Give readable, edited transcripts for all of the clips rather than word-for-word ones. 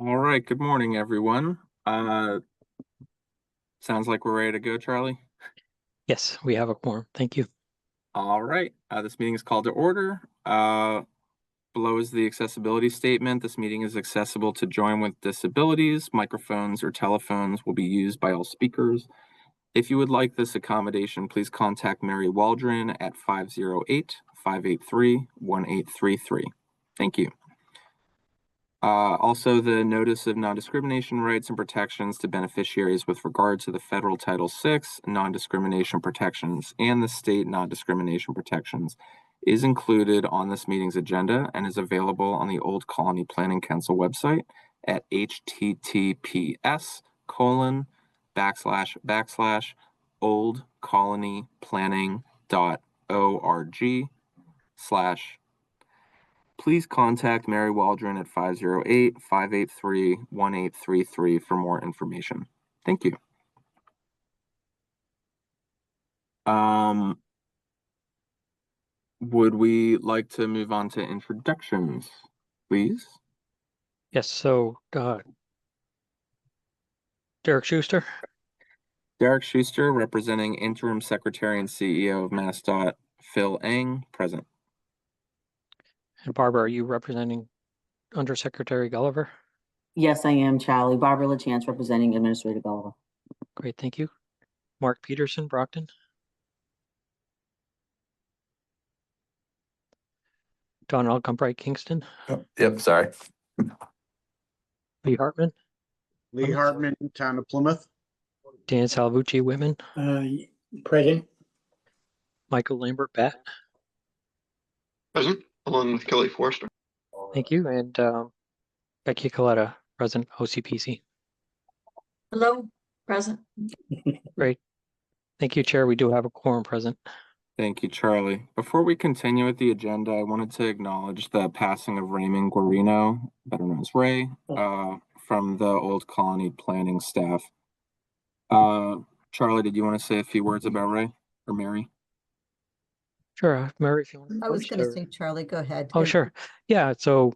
All right, good morning, everyone. Sounds like we're ready to go, Charlie. Yes, we have a quorum. Thank you. All right, this meeting is called to order. Below is the accessibility statement. This meeting is accessible to join with disabilities. Microphones or telephones will be used by all speakers. If you would like this accommodation, please contact Mary Waldron at 508-583-1833. Thank you. Also, the Notice of Non-Discrimination Rights and Protections to Beneficiaries with regard to the Federal Title VI non-discrimination protections and the state non-discrimination protections is included on this meeting's agenda and is available on the Old Colony Planning Council website at https://oldcolonyplanning.org/ Please contact Mary Waldron at 508-583-1833 for more information. Thank you. Would we like to move on to introductions, please? Yes, so Derek Schuster. Derek Schuster, representing Interim Secretary and CEO of MassDOT, Phil Eng, present. And Barbara, are you representing Undersecretary Gulliver? Yes, I am, Charlie. Barbara LaChance, representing Administrator Gulliver. Great, thank you. Mark Peterson, Brockton. Don Alcombright, Kingston. Oh, yep, sorry. Lee Hartman. Lee Hartman, Town of Plymouth. Dan Salvucci, Whitman. Present. Michael Lambert, Bat. Present, along with Kelly Forster. Thank you. And Becky Coletta, present, OCPC. Hello, present. Great. Thank you, Chair. We do have a quorum present. Thank you, Charlie. Before we continue with the agenda, I wanted to acknowledge the passing of Raymond Guarino, better known as Ray, from the Old Colony planning staff. Charlie, did you want to say a few words about Ray or Mary? Sure, Mary, if you want to. I was going to say, Charlie, go ahead. Oh, sure. Yeah, so,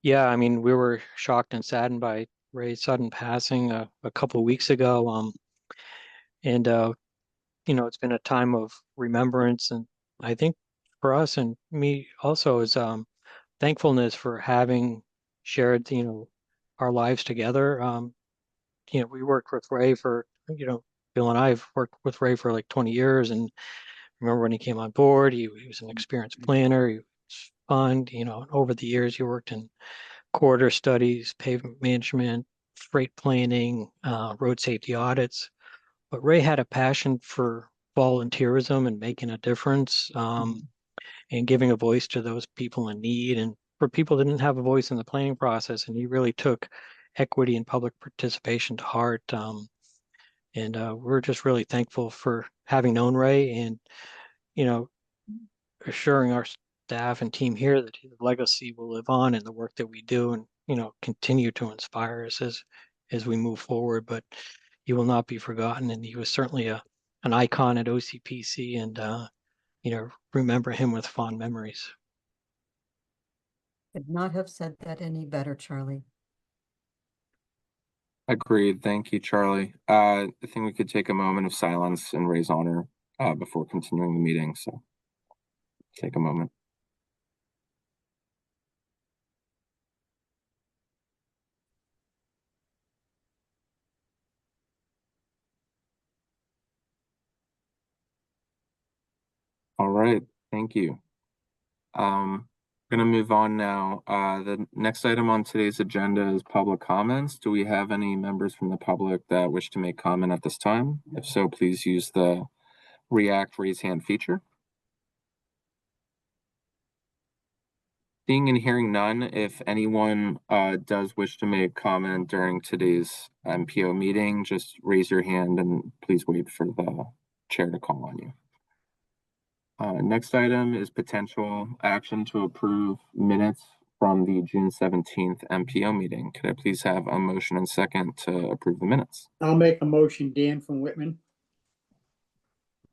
yeah, I mean, we were shocked and saddened by Ray's sudden passing a couple of weeks ago. And you know, it's been a time of remembrance, and I think for us and me also is thankfulness for having shared, you know, our lives together. You know, we worked with Ray for, you know, Bill and I have worked with Ray for like 20 years, and remember when he came on board, he was an experienced planner, he was fun, you know, over the years he worked in corridor studies, pavement management, freight planning, road safety audits. But Ray had a passion for volunteerism and making a difference, and giving a voice to those people in need and for people that didn't have a voice in the planning process. And he really took equity and public participation to heart. And we're just really thankful for having known Ray and, you know, assuring our staff and team here that his legacy will live on in the work that we do and, you know, continue to inspire us as we move forward. But he will not be forgotten. And he was certainly an icon at OCPC, and, you know, remember him with fond memories. Could not have said that any better, Charlie. Agreed. Thank you, Charlie. I think we could take a moment of silence in Ray's honor before continuing the meeting. So take a moment. All right, thank you. I'm gonna move on now. The next item on today's agenda is public comments. Do we have any members from the public that wish to make comment at this time? If so, please use the React raise hand feature. Seeing and hearing none, if anyone does wish to make comment during today's MPO meeting, just raise your hand and please wait for the chair to call on you. Next item is potential action to approve minutes from the June 17th MPO meeting. Could I please have a motion and second to approve the minutes? I'll make a motion, Dan from Whitman.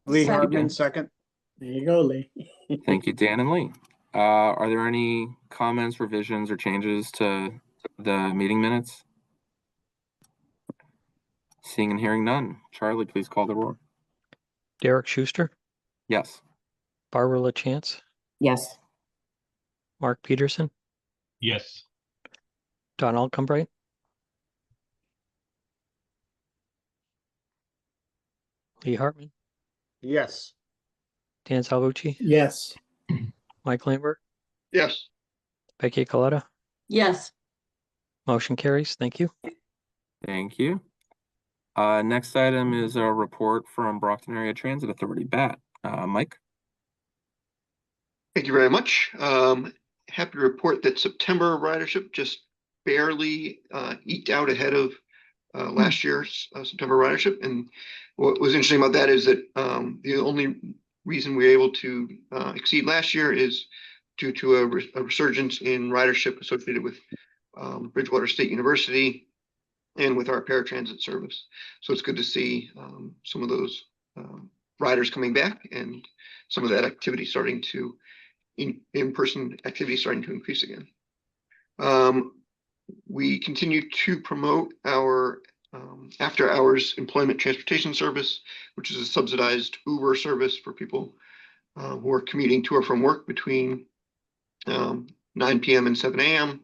Lee Second. Hartman, second. There you go, Lee. Thank you, Dan and Lee. Are there any comments, revisions, or changes to the meeting minutes? Seeing and hearing none. Charlie, please call the roll. Derek Schuster, Yes. Barbara LaChance, Yes. Mark Peterson, Yes. Don Alcombright, Lee Hartman, Yes. Dan Salvucci, Yes. Mike Lambert, Yes. Becky Coletta. Yes. Motion carries. Thank you. Thank you. Next item is a report from Brockton Area Transit Authority, BAT. Mike? Thank you very much. Happy to report that September ridership just barely eked out ahead of last year's September ridership. And what was interesting about that is that the only reason we were able to exceed last year is due to a resurgence in ridership associated with Bridgewater State University and with our paratransit service. So it's good to see some of those riders coming back and some of that activity starting to in-person activity starting to increase again. We continue to promote our after-hours employment transportation service, which is a subsidized Uber service for people who are commuting to or from work between 9 p.m. and 7 a.m.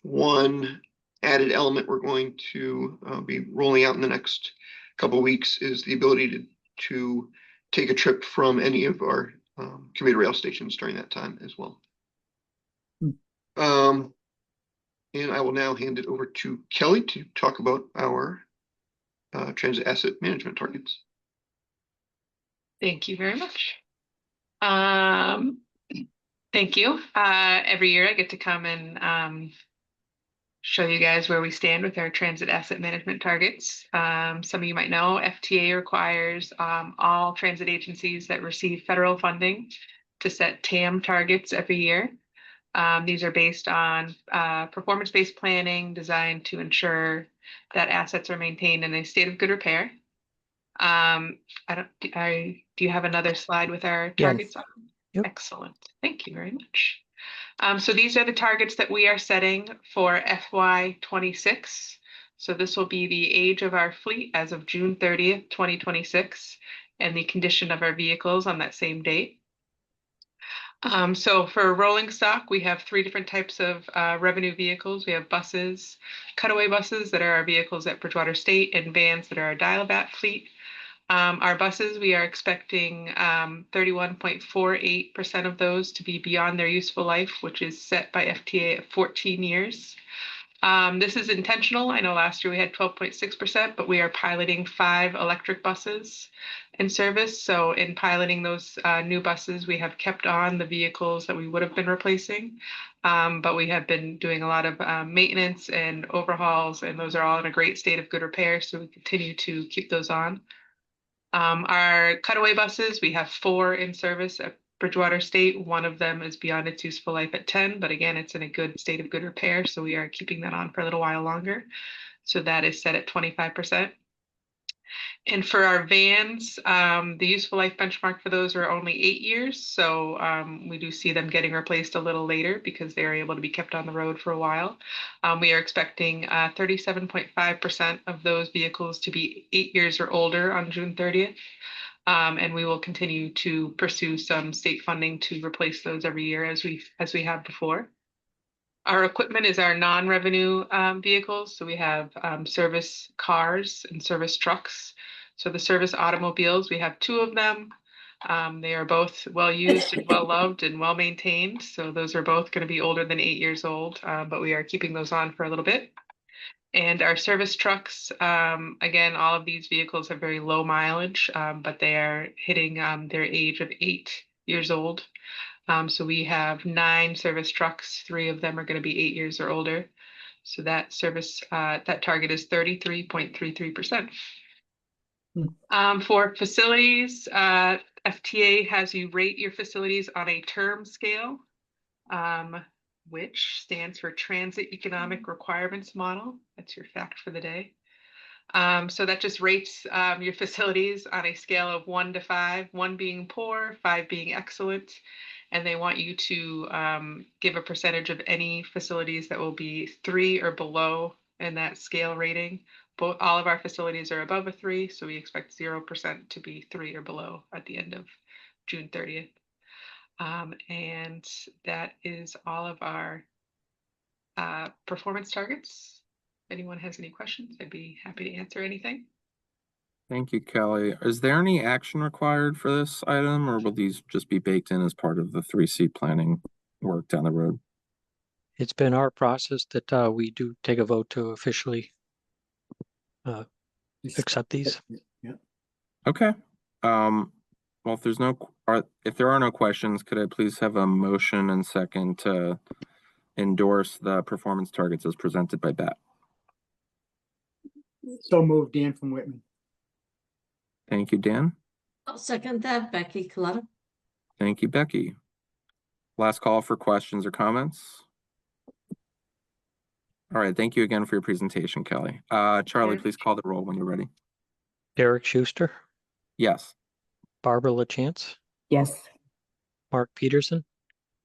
One added element we're going to be rolling out in the next couple of weeks is the ability to take a trip from any of our commuter rail stations during that time as well. And I will now hand it over to Kelly to talk about our transit asset management targets. Thank you very much. Thank you. Every year I get to come and show you guys where we stand with our transit asset management targets. Some of you might know FTA requires all transit agencies that receive federal funding to set TAM targets every year. These are based on performance-based planning designed to ensure that assets are maintained in a state of good repair. Do you have another slide with our targets on? Yep. Excellent. Thank you very much. So these are the targets that we are setting for FY26. So this will be the age of our fleet as of June 30th, 2026, and the condition of our vehicles on that same date. So for rolling stock, we have three different types of revenue vehicles. We have buses, cutaway buses that are our vehicles at Bridgewater State, and vans that are our dial-a-bat fleet. Our buses, we are expecting 31.48% of those to be beyond their useful life, which is set by FTA at 14 years. This is intentional. I know last year we had 12.6%, but we are piloting 5 electric buses in service. So in piloting those new buses, we have kept on the vehicles that we would have been replacing, but we have been doing a lot of maintenance and overhauls, and those are all in a great state of good repair. So we continue to keep those on. Our cutaway buses, we have 4 in service at Bridgewater State. One of them is beyond its useful life at 10, but again, it's in a good state of good repair. So we are keeping that on for a little while longer. So that is set at 25%. And for our vans, the useful life benchmark for those are only 8 years. So we do see them getting replaced a little later because they're able to be kept on the road for a while. We are expecting 37.5% of those vehicles to be 8 years or older on June 30th. And we will continue to pursue some state funding to replace those every year as we have before. Our equipment is our non-revenue vehicles. So we have service cars and service trucks. So the service automobiles, we have 2 of them. They are both well used and well loved and well maintained. So those are both going to be older than 8 years old, but we are keeping those on for a little bit. And our service trucks, again, all of these vehicles have very low mileage, but they are hitting their age of 8 years old. So we have 9 service trucks. 3 of them are going to be 8 years or older. So that service, that target is 33.33%. For facilities, FTA has you rate your facilities on a term scale, which stands for Transit Economic Requirements Model. That's your fact for the day. So that just rates your facilities on a scale of 1 to 5, 1 being poor, 5 being excellent. and they want you to give a percentage of any facilities that will be 3 or below in that scale rating. All of our facilities are above a 3, so we expect 0% to be 3 or below at the end of June 30th. And that is all of our performance targets. If anyone has any questions, I'd be happy to answer anything. Thank you, Kelly. Is there any action required for this item, or will these just be baked in as part of the 3C planning work down the road? It's been our process that we do take a vote to officially accept these. Yeah. Okay. Well, if there are no questions, could I please have a motion and second to endorse the performance targets as presented by Bat? So moved, Dan from Whitman. Thank you, Dan. I'll second that, Becky Coletta. Thank you, Becky. Last call for questions or comments. All right, thank you again for your presentation, Kelly. Charlie, please call the roll when you're ready. Derek Schuster, Yes. Barbara LaChance, Yes. Mark Peterson,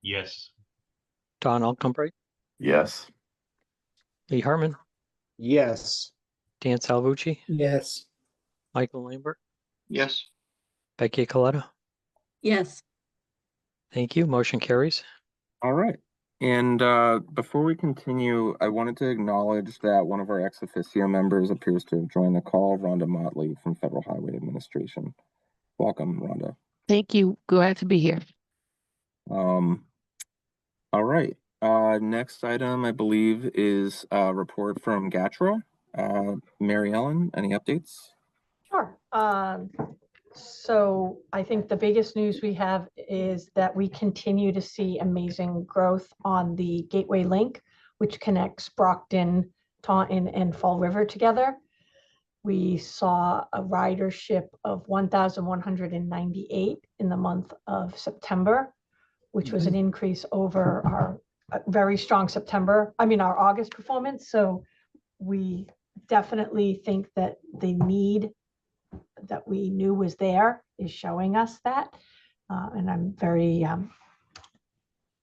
Yes. Don Alcombright, Yes. Lee Harmon, Yes. Dan Salvucci, Yes. Michael Lambert, Yes. Becky Coletta. Yes. Thank you. Motion carries. All right. And before we continue, I wanted to acknowledge that one of our ex officio members appears to have joined the call, Rhonda Motley from Federal Highway Administration. Welcome, Rhonda. Thank you. Glad to be here. All right. Next item, I believe, is a report from GATRA. Mary Ellen, any updates? Sure. So I think the biggest news we have is that we continue to see amazing growth on the Gateway Link, which connects Brockton, Taunton, and Fall River together. We saw a ridership of 1,198 in the month of September, which was an increase over our very strong our August performance. So we definitely think that the need that we knew was there is showing us that. And I'm very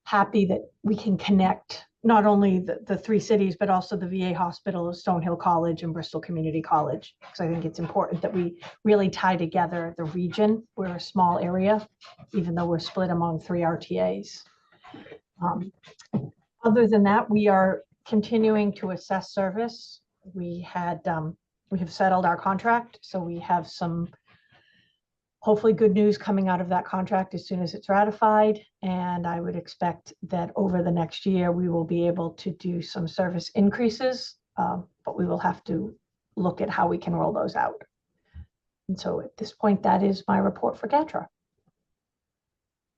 happy that we can connect not only the three cities, but also the VA hospital, Stonehill College, and Bristol Community College. Because I think it's important that we really tie together the region. We're a small area, even though we're split among 3 RTAs. Other than that, we are continuing to assess service. We have settled our contract, so we have some hopefully good news coming out of that contract as soon as it's ratified. And I would expect that over the next year, we will be able to do some service increases, but we will have to look at how we can roll those out. And so at this point, that is my report for GATRA.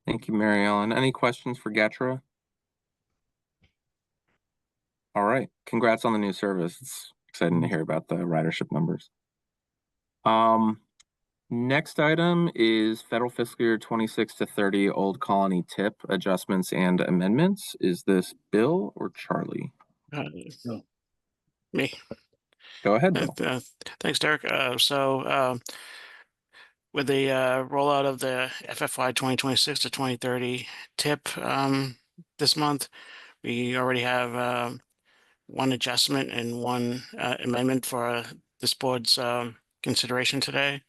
Thank you, Mary Ellen. Any questions for GATRA? All right. Congrats on the new service. It's exciting to hear about the ridership numbers. Next item is federal fiscal year 26 to 30 Old Colony TIP adjustments and amendments. Is this Bill or Charlie? Me. Go ahead, Bill. Thanks, Derek. With the rollout of the FFY 2026 to 2030 TIP this month, we already have one adjustment and one amendment for this board's consideration today.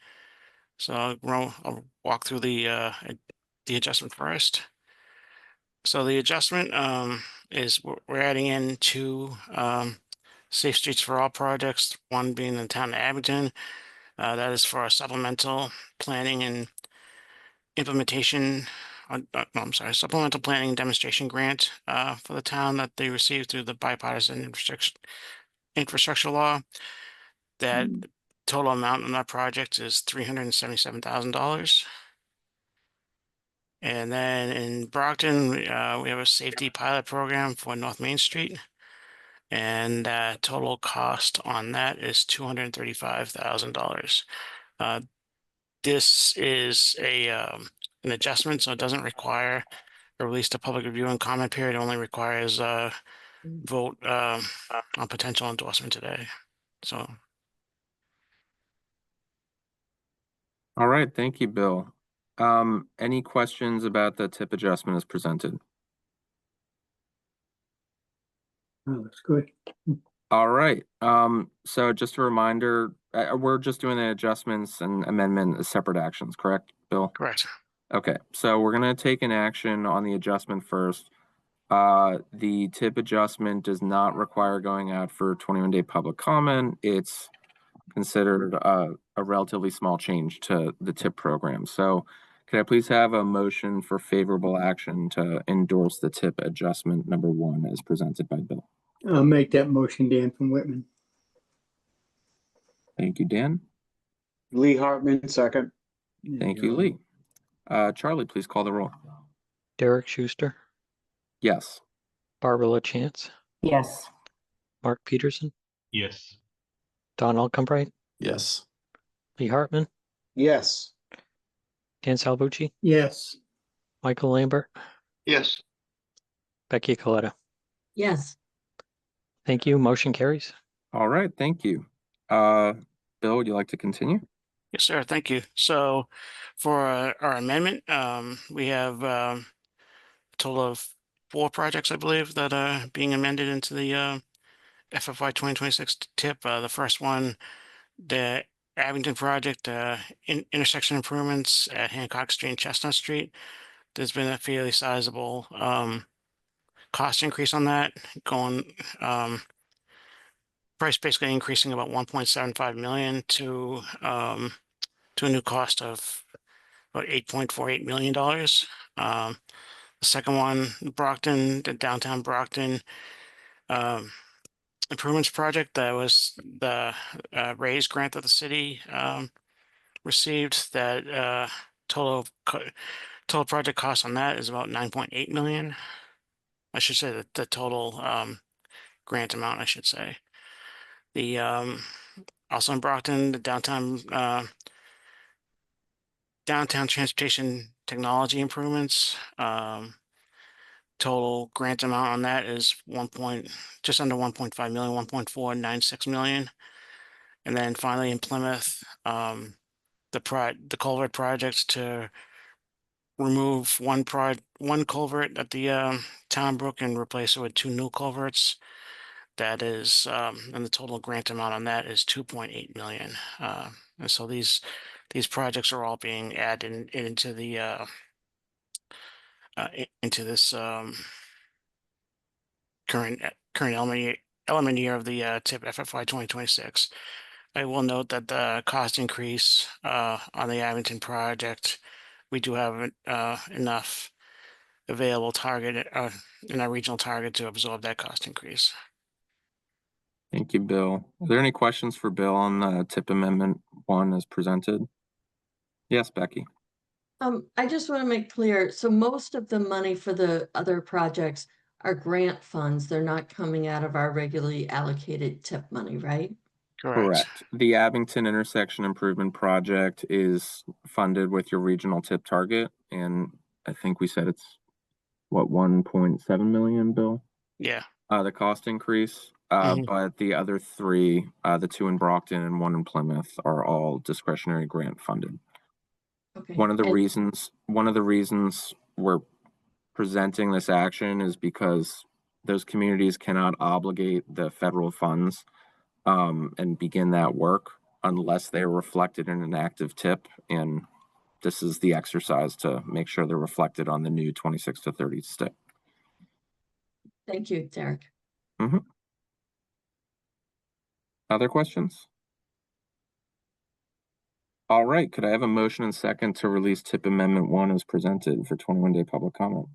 So I'll walk through the adjustment first. So the adjustment is we're adding in 2 Safe Streets for All projects, one being in the town of Abington. That is for a supplemental planning and implementation. Supplemental planning and demonstration grant for the town that they received through the bipartisan infrastructure law. That total amount on that project is $377,000. And then in Brockton, we have a safety pilot program for North Main Street. And total cost on that is $235,000. This is an adjustment, so it doesn't require a release to public review and comment period. It only requires a vote on potential endorsement today. So. All right, thank you, Bill. Any questions about the tip adjustment as presented? Oh, that's good. All right, so just a reminder, we're just doing the adjustments and amendment as separate actions, correct, Bill? Correct. Okay, so we're gonna take an action on the adjustment first. The tip adjustment does not require going out for 21-day public comment. It's considered a relatively small change to the tip program. So could I please have a motion for favorable action to endorse the tip adjustment number 1 as presented by Bill? I'll make that motion, Dan from Whitman. Thank you, Dan. Lee Hartman, second. Thank you, Lee. Charlie, please call the roll. Derek Schuster, Yes. Barbara LaChance, Yes. Mark Peterson, Yes. Don Alcombright, Yes. Lee Hartman, Yes. Dan Salvucci, Yes. Michael Lambert, Yes. Becky Coletta. Yes. Thank you. Motion carries. All right, thank you. Bill, would you like to continue? Yes, sir. Thank you. So for our amendment, we have a total of 4 projects, I believe, that are being amended into the FFY 2026 tip. The first one, the Abington project, intersection improvements at Hancock Street and Chestnut Street. There's been a fairly sizable cost increase on that, going price basically increasing about 1.75 million to a new cost of about $8.48 million. The second one, Brockton, the downtown Brockton improvements project, that was the raise grant that the city received. That total project cost on that is about 9.8 million. I should say that the total grant amount, I should say. The also in Brockton, the downtown transportation technology improvements. Total grant amount on that is just under 1.5 million, 1.496 million. And then finally in Plymouth, the culvert project to remove one culvert at the town brook and replace it with 2 new culverts. That is, and the total grant amount on that is 2.8 million. And so these projects are all being added into the into this current element year of the tip FFY 2026. I will note that the cost increase on the Abington project, we do have enough available target in our regional target to absorb that cost increase. Thank you, Bill. Are there any questions for Bill on the tip amendment 1 as presented? Yes, Becky. I just want to make clear, so most of the money for the other projects are grant funds. They're not coming out of our regularly allocated tip money, right? Correct. The Abington intersection improvement project is funded with your regional tip target, and I think we said it's what, 1.7 million, Bill? Yeah. The cost increase, but the other 3, the 2 in Brockton and 1 in Plymouth, are all discretionary grant funded. Okay. One of the reasons we're presenting this action is because those communities cannot obligate the federal funds and begin that work unless they're reflected in an active tip. And this is the exercise to make sure they're reflected on the new 26 to 30 tip. Thank you, Derek. Other questions? All right, could I have a motion and second to release tip amendment 1 as presented for 21-day public comment?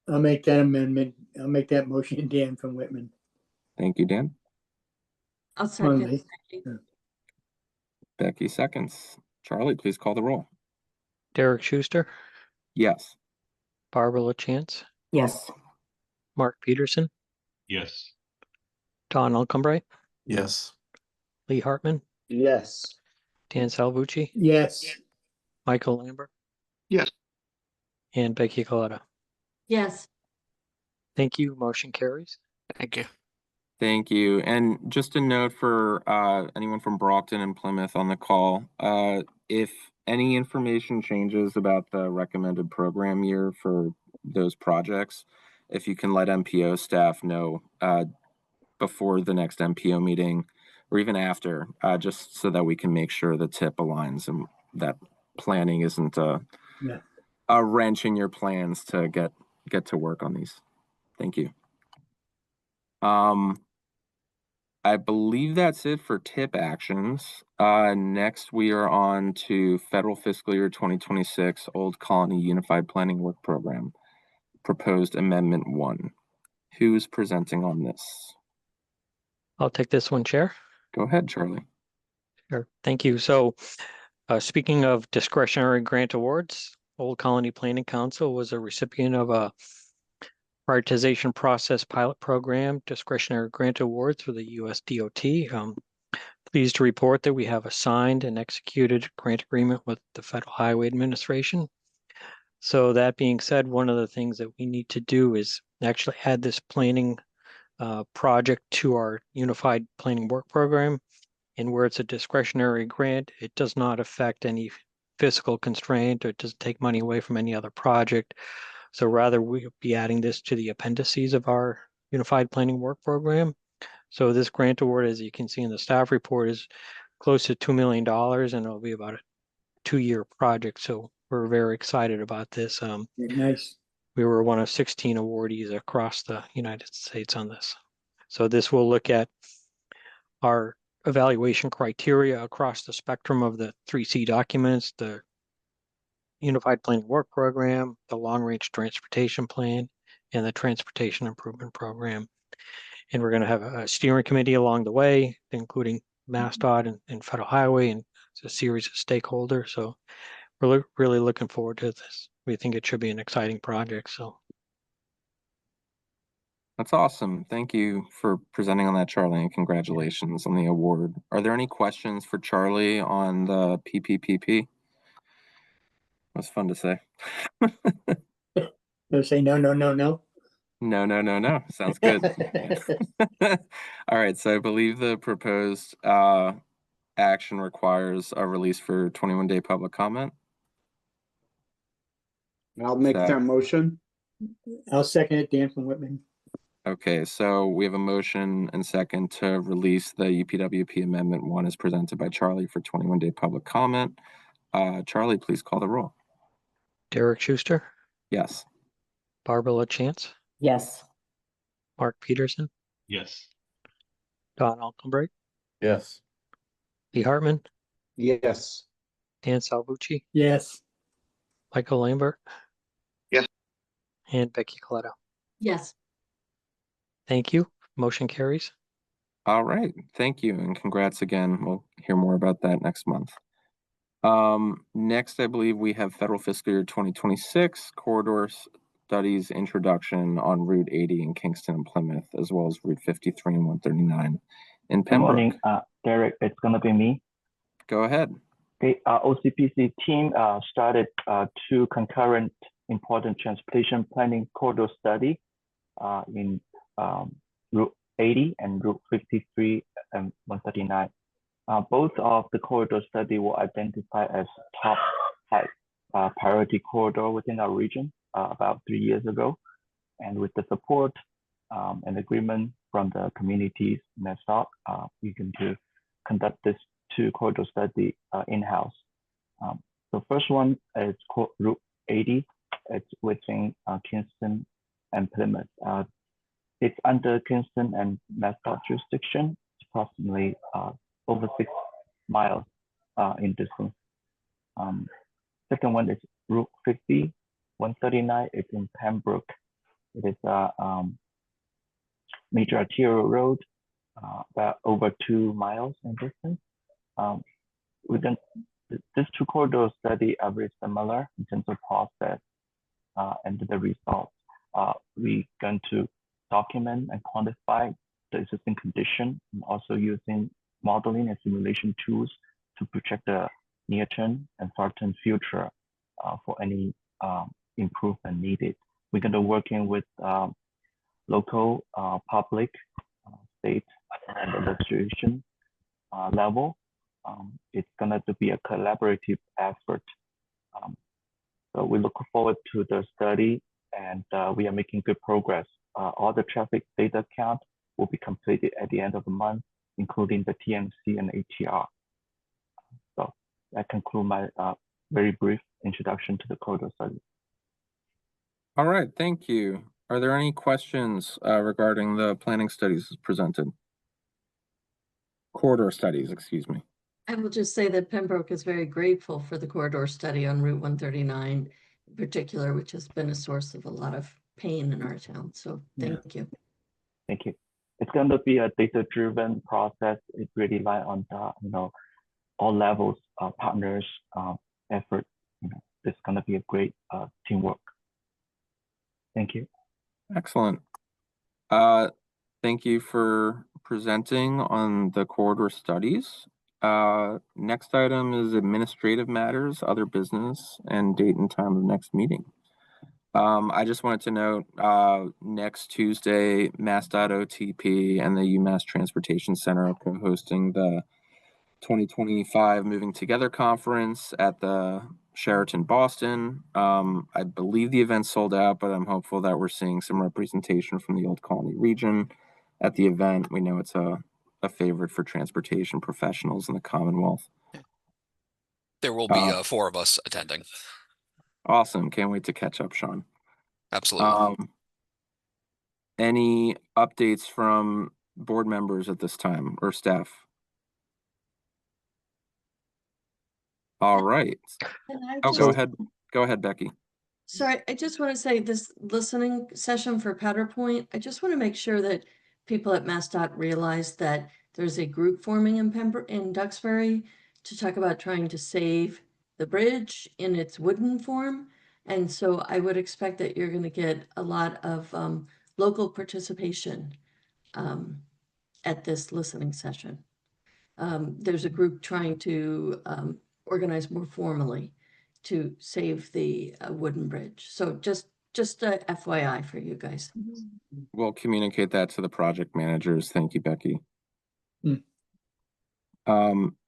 I'll make that amendment. I'll make that motion, Dan from Whitman. Thank you, Dan. I'll second. Becky. Becky seconds. Charlie, please call the roll. Derek Schuster, Yes. Barbara LaChance, Yes. Mark Peterson, Yes. Don Alcombright, Yes. Lee Hartman, Yes. Dan Salvucci, Yes. Michael Lambert, Yes. and Becky Coletta. Yes. Thank you. Motion carries. Thank you. Thank you. And just a note for anyone from Brockton and Plymouth on the call, if any information changes about the recommended program year for those projects, if you can let MPO staff know before the next MPO meeting or even after, just so that we can make sure the tip aligns and that planning isn't Yeah. a wrench in your plans to get to work on these. Thank you. I believe that's it for tip actions. Next, we are on to federal fiscal year 2026 Old Colony Unified Planning Work Program, proposed amendment 1. Who's presenting on this? I'll take this one, Chair. Go ahead, Charlie. Sure. Thank you. So, speaking of discretionary grant awards, Old Colony Planning Council was a recipient of a prioritization process pilot program discretionary grant award through the US DOT. Pleased to report that we have a signed and executed grant agreement with the Federal Highway Administration. So that being said, one of the things that we need to do is actually add this planning project to our Unified Planning Work Program. And where it's a discretionary grant, it does not affect any fiscal constraint or it doesn't take money away from any other project. So rather, we'll be adding this to the appendices of our Unified Planning Work Program. So this grant award, as you can see in the staff report, is close to $2 million, and it'll be about a 2-year project. So we're very excited about this. Nice. We were one of 16 awardees across the United States on this. So this will look at our evaluation criteria across the spectrum of the 3C documents, the Unified Planning Work Program, the Long Range Transportation Plan, and the Transportation Improvement Program. And we're going to have a steering committee along the way, including MassDOT and Federal Highway and a series of stakeholders. So we're really looking forward to this. We think it should be an exciting project. So That's awesome. Thank you for presenting on that, Charlie, and congratulations on the award. Are there any questions for Charlie on the PPPP? That was fun to say. They'll say no, no, no, no. No. Sounds good. All right, so I believe the proposed action requires a release for 21-day public comment. I'll make that motion. I'll second it, Dan from Whitman. Okay, so we have a motion and second to release the UPWP Amendment 1 as presented by Charlie for 21-day public comment. Charlie, please call the roll. Derek Schuster, Yes. Barbara LaChance, Yes. Mark Peterson, Yes. Don Alcombright, Yes. Lee Hartman, Yes. Dan Salvucci, Yes. Michael Lambert. Yes. And Becky Coletto. Yes. Thank you. Motion carries. All right, thank you, and congrats again. We'll hear more about that next month. Next, I believe we have federal fiscal year 2026 corridor studies introduction on Route 80 in Kingston and Plymouth, as well as Route 53 and 139 in Pembroke. Good morning, Derek. It's gonna be me. Go ahead. Okay, our OCPC team started 2 concurrent important transportation planning corridor study in Route 80 and Route 53 and 139. Both of the corridor study were identified as top priority corridor within our region about 3 years ago. And with the support and agreement from the communities in MassDOT, we can conduct this 2 corridor study in-house. The first one is called Route 80. It's within Kingston and Plymouth. It's under Kingston and MassDOT jurisdiction. It's approximately over 6 miles in distance. Second one is Route 50, 139. It's in Pembroke. It is a major arterial road, about over 2 miles in distance. These 2 corridor studies are very similar in terms of process and the results. We're going to document and quantify the existing condition and also using modeling and simulation tools to project the near-term and far-term future for any improvement needed. We're going to working with local, public, state, and administration level It's gonna to be a collaborative effort. So we look forward to the study, and we are making good progress. All the traffic data count will be completed at the end of the month, including the TMC and ATR. So that concludes my very brief introduction to the corridor study. All right, thank you. Are there any questions regarding the planning studies presented? Corridor studies, excuse me. I will just say that Pembroke is very grateful for the corridor study on Route 139 in particular, which has been a source of a lot of pain in our town. So thank you. Thank you. It's going to be a data-driven process. It really relies on all levels of partners' effort. It's going to be a great teamwork. Thank you. Excellent. Thank you for presenting on the corridor studies. Next item is administrative matters, other business, and date and time of next meeting. I just wanted to note next Tuesday, MassDOT OTP and the UMass Transportation Center are co-hosting the 2025 Moving Together Conference at the Sheraton Boston. I believe the event sold out, but I'm hopeful that we're seeing some representation from the Old Colony region at the event. We know it's a favorite for transportation professionals in the Commonwealth. There will be 4 of us attending. Awesome. Can't wait to catch up, Sean. Absolutely. Any updates from board members at this time or staff? All right. Oh, go ahead. Go ahead, Becky. Sorry, I just want to say this listening session for Powder Point, I just want to make sure that people at MassDOT realize that there's a group forming in Duxbury to talk about trying to save the bridge in its wooden form. And so I would expect that you're going to get a lot of local participation at this listening session. There's a group trying to organize more formally to save the wooden bridge. So just a FYI for you guys. We'll communicate that to the project managers. Thank you, Becky.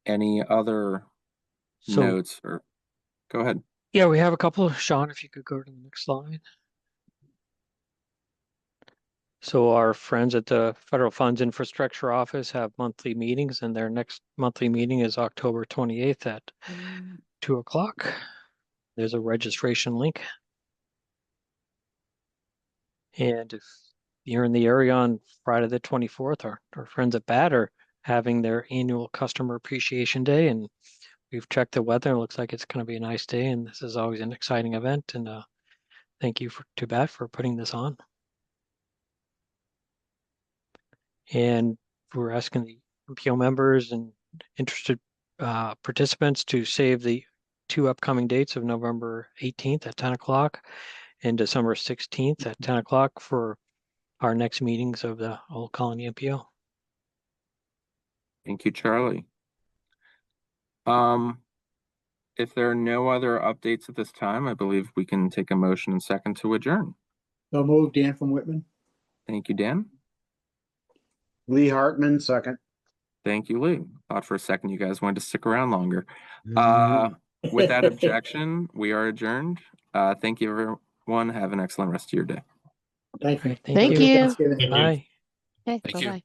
Any other notes or go ahead? Yeah, we have a couple. Sean, if you could go to the next slide. So our friends at the Federal Funds Infrastructure Office have monthly meetings, and their next monthly meeting is October 28th at 2 o'clock. There's a registration link. And if you're in the area on Friday the 24th, our friends at BAT are having their annual Customer Appreciation Day, and we've checked the weather. It looks like it's going to be a nice day, and this is always an exciting event. And thank you to BAT for putting this on. And we're asking the MPO members and interested participants to save the 2 upcoming dates of November 18th at 10 o'clock and December 16th at 10 o'clock for our next meetings of the Old Colony MPO. Thank you, Charlie. If there are no other updates at this time, I believe we can take a motion and second to adjourn. So moved, Dan from Whitman. Thank you, Dan. Lee Hartman, second. Thank you, Lee. Thought for a second you guys wanted to stick around longer. With that objection, we are adjourned. Thank you, everyone. Have an excellent rest of your day. Thank you. Thank you. Thanksgiving. Bye. Okay, Thank you. bye-bye.